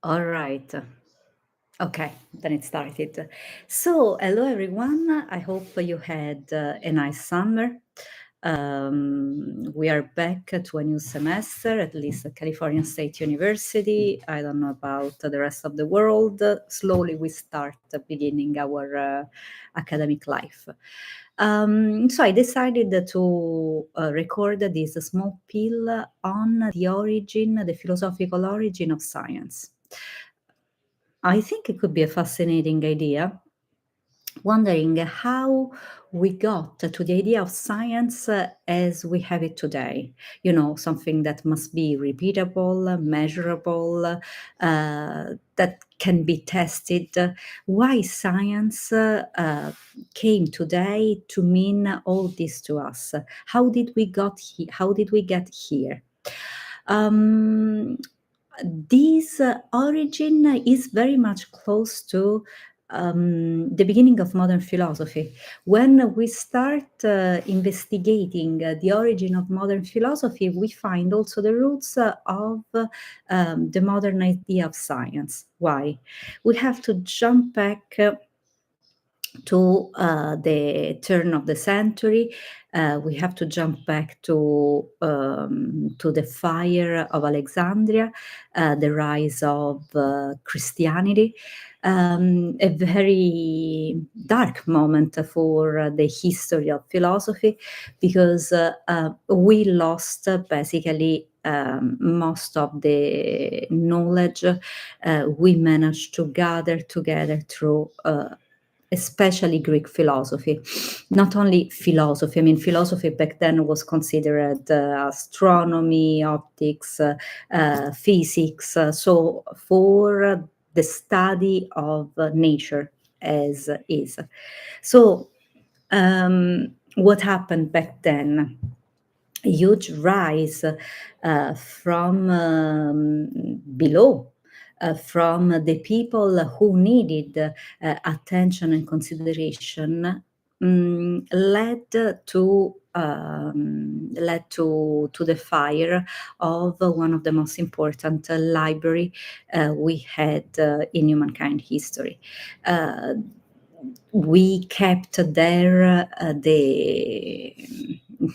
All right. Okay, then it started. So, hello everyone. I hope you had a nice summer. We are back to a new semester, at least at California State University. I don't know about the rest of the world. Slowly we start beginning our academic life. So I decided to record this small pill on the origin, the philosophical origin of science. I think it could be a fascinating idea, wondering how we got to the idea of science as we have it today. You know, something that must be repeatable, measurable, that can be tested. Why science came today to mean all this to us? How did we got How did we get here? Um, this origin is very much close to the beginning of modern philosophy. When we start investigating the origin of modern philosophy, we find also the roots of the modern idea of science. Why? We have to jump back to the turn of the century. We have to jump back to the fire of Alexandria, the rise of Christianity, a very dark moment for the history of philosophy because we lost basically most of the knowledge we managed to gather together through especially Greek philosophy. Not only philosophy, I mean, philosophy back then was considered astronomy, optics, physics. So, for the study of nature as is. So, what happened back then? A huge rise from below, from the people who needed attention and consideration, led to the fire of one of the most important library we had in humankind history. Uh, we kept there the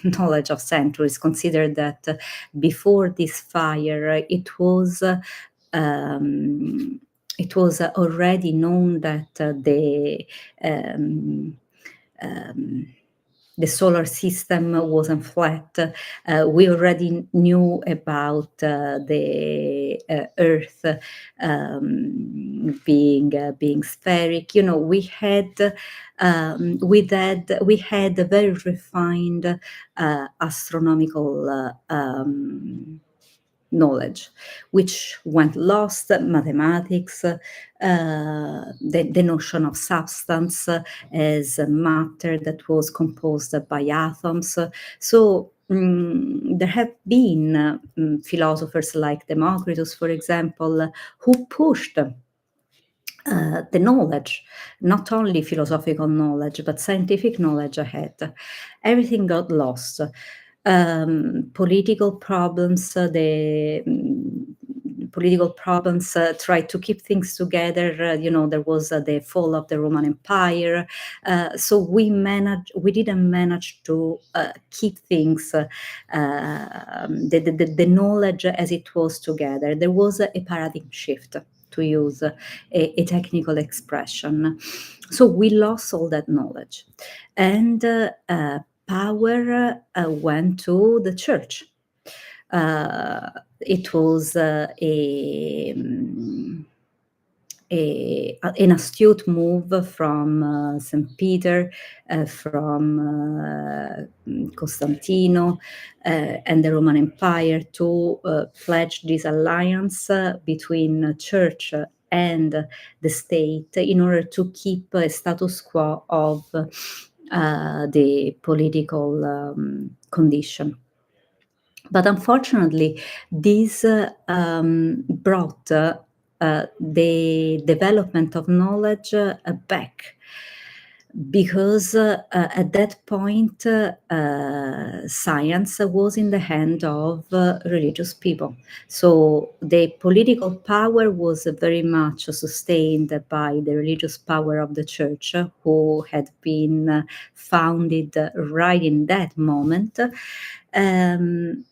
knowledge of centuries. Consider that before this fire, um, it was already known that um, um, the solar system wasn't flat. We already knew about the Earth being spheric. You know, we had a very refined astronomical knowledge, which went lost. Mathematics, the notion of substance as matter that was composed by atoms. So there have been philosophers like Democritus, for example, who pushed the knowledge, not only philosophical knowledge, but scientific knowledge ahead. Everything got lost. Political problems, the political problems tried to keep things together. There was the fall of the Roman Empire. So we didn't manage to keep things, the knowledge as it was together. There was a paradigm shift, to use a technical expression. So we lost all that knowledge. And power went to the church. It was an astute move from St. Peter, from Constantino and the Roman Empire to pledge this alliance between church and the state in order to keep a status quo of the political condition. But unfortunately, this brought the development of knowledge back. because at that point, science was in the hand of religious people. So the political power was very much sustained by the religious power of the church, who had been founded right in that moment. And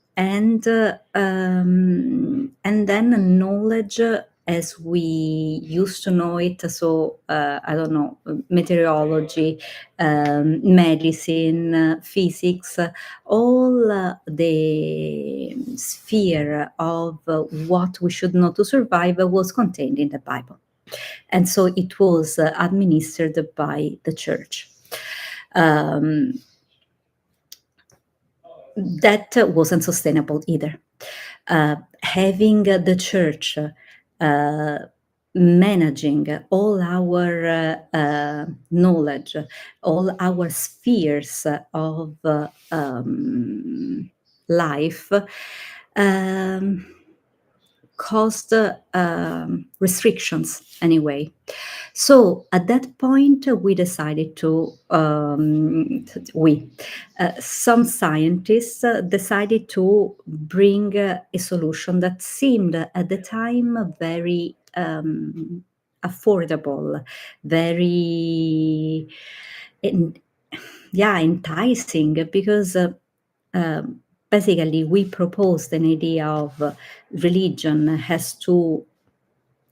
then knowledge as we used to know it, so I don't know, meteorology, medicine, physics, all the sphere of what we should know to survive was contained in the Bible. And so it was administered by the church. That wasn't sustainable either. Having the church managing all our knowledge, all our spheres of life, caused restrictions anyway. So at that point, we decided to, some scientists decided to bring a solution that seemed at the time very affordable, very, enticing, because basically we proposed an idea of religion has to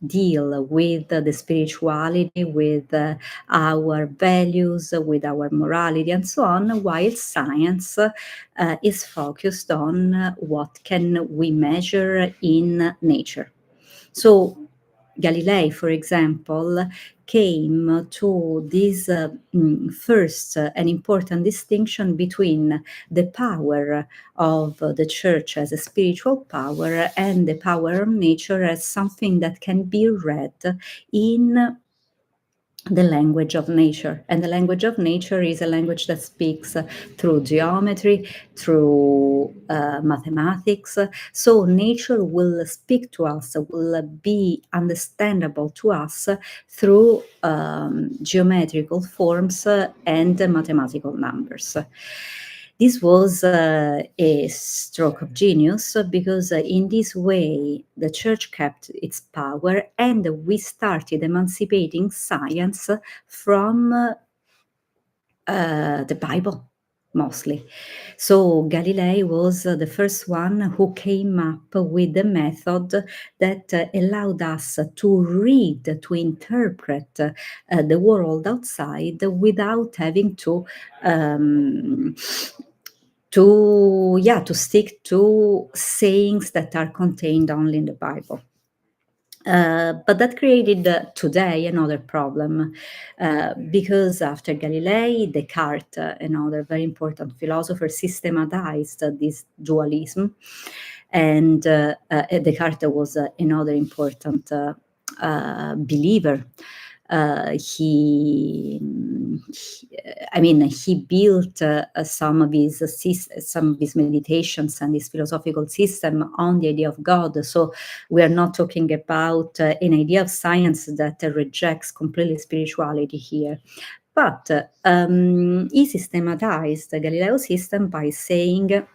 deal with the spirituality, with our values, with our morality, and so on, while science is focused on what can we measure in nature. So Galilei, for example, came to this first and important distinction between the power of the church as a spiritual power and the power of nature as something that can be read in the language of nature. And the language of nature is a language that speaks through geometry, through mathematics. So nature will speak to us, will be understandable to us through geometrical forms and mathematical numbers. This was a stroke of genius, because in this way the church kept its power and we started emancipating science from the Bible mostly. So Galilei was the first one who came up with the method that allowed us to read, to interpret the world outside without having to stick to sayings that are contained only in the Bible. But that created today another problem, because after Galilei, Descartes, another very important philosopher, systematized this dualism. And Descartes was another important believer. He built some of his meditations and his philosophical system on the idea of God. So we are not talking about an idea of science that rejects completely spirituality here. But he systematized the Galileo system by saying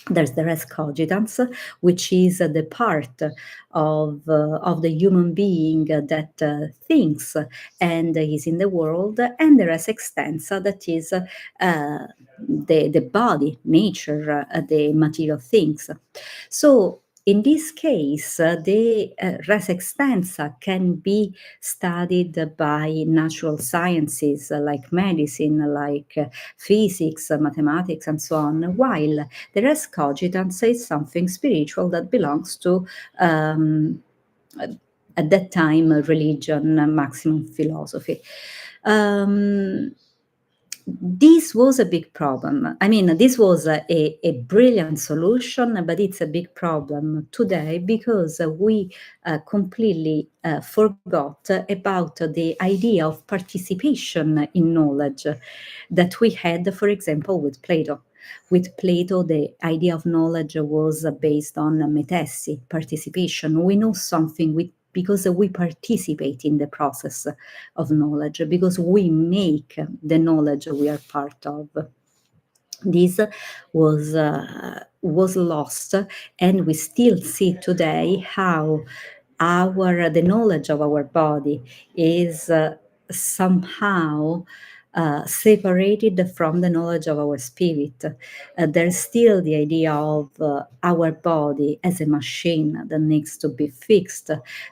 there's the res cogitans, which is the part of the human being that thinks and is in the world, and the res extensa, that is the body, nature, the material things. So in this case, the res extensa can be studied by natural sciences like medicine, like physics, mathematics, and so on, while the res cogitans is something spiritual that belongs to, at that time, religion, maximum philosophy. This was a big problem. This was a brilliant solution, but it's a big problem today because we completely forgot about the idea of participation in knowledge that we had, for example, with Plato. With Plato, the idea of knowledge was based on metessi, participation. We know something, we because we participate in the process of knowledge, because we make the knowledge we are part of. This was lost, and we still see today how the knowledge of our body is somehow separated from the knowledge of our spirit. There's still the idea of our body as a machine that needs to be fixed,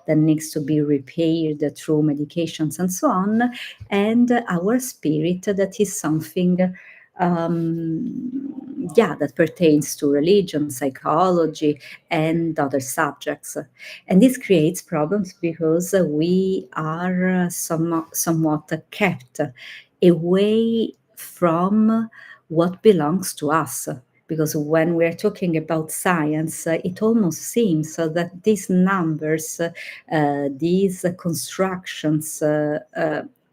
that needs to be repaired through medications and so on, and our spirit that is something that pertains to religion, psychology, and other subjects. And this creates problems because we are somewhat kept away from what belongs to us. Because when we're talking about science, it almost seems that these numbers, these constructions,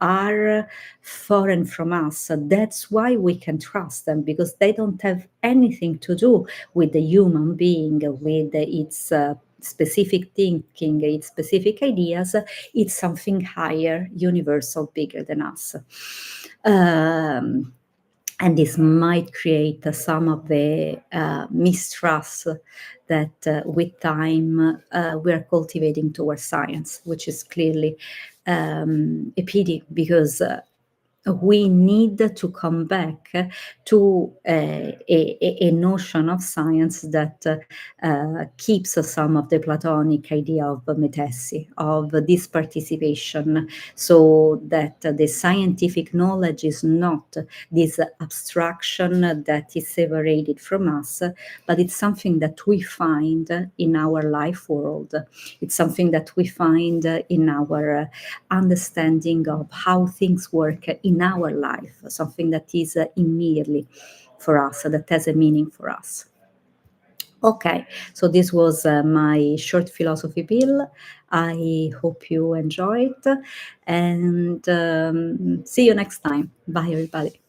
are foreign from us. That's why we can trust them, because they don't have anything to do with the human being, with its specific thinking, its specific ideas. It's something higher, universal, bigger than us. And this might create some of the mistrust that with time we are cultivating towards science, which is clearly a pity, because we need to come back to a notion of science that keeps some of the Platonic idea of metessi, of this participation, so that the scientific knowledge is not this abstraction that is separated from us, but it's something that we find in our life world. It's something that we find in our understanding of how things work in our life, something that is immediately for us, that has a meaning for us. Okay, so this was my short philosophy pill. I hope you enjoyed, and see you next time. Bye, everybody.